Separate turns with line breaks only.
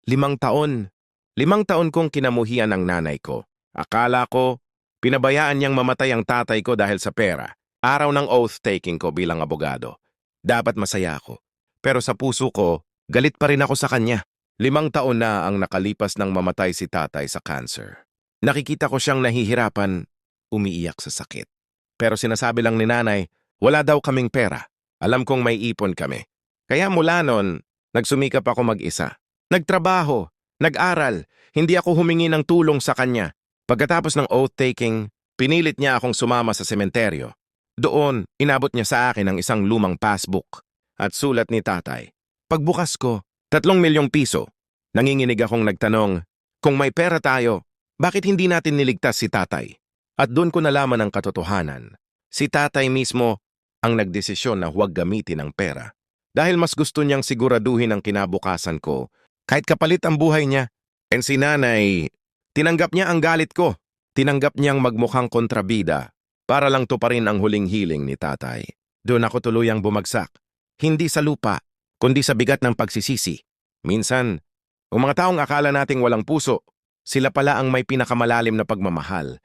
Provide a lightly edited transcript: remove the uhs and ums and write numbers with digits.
5 taon. 5 taon kong kinamuhian ang nanay ko. Akala ko, pinabayaan niyang mamatay ang tatay ko dahil sa pera. Araw ng oath-taking ko bilang abogado. Dapat masaya ako. Pero sa puso ko, galit pa rin ako sa kanya. 5 taon na ang nakalipas nang mamatay si tatay sa cancer. Nakikita ko siyang nahihirapan, umiiyak sa sakit. Pero sinasabi lang ni nanay, wala daw kaming pera. Alam kong may ipon kami. Kaya mula noon, nagsumikap ako mag-isa. Nagtrabaho, nag-aral, hindi ako humingi ng tulong sa kanya. Pagkatapos ng oath-taking, pinilit niya akong sumama sa sementeryo. Doon, inabot niya sa akin ang isang lumang passbook at sulat ni tatay. Pagbukas ko, 3 milyong piso. Nanginginig akong nagtanong, kung may pera tayo, bakit hindi natin niligtas si tatay? At doon ko nalaman ang katotohanan. Si tatay mismo ang nagdesisyon na huwag gamitin ang pera. Dahil mas gusto niyang siguraduhin ang kinabukasan ko, kahit kapalit ang buhay niya. And si nanay, tinanggap niya ang galit ko. Tinanggap niyang magmukhang kontrabida para lang tuparin ang huling hiling ni tatay. Doon ako tuluyang bumagsak. Hindi sa lupa, kundi sa bigat ng pagsisisi. Minsan, ang mga taong akala nating walang puso, sila pala ang may pinakamalalim na pagmamahal.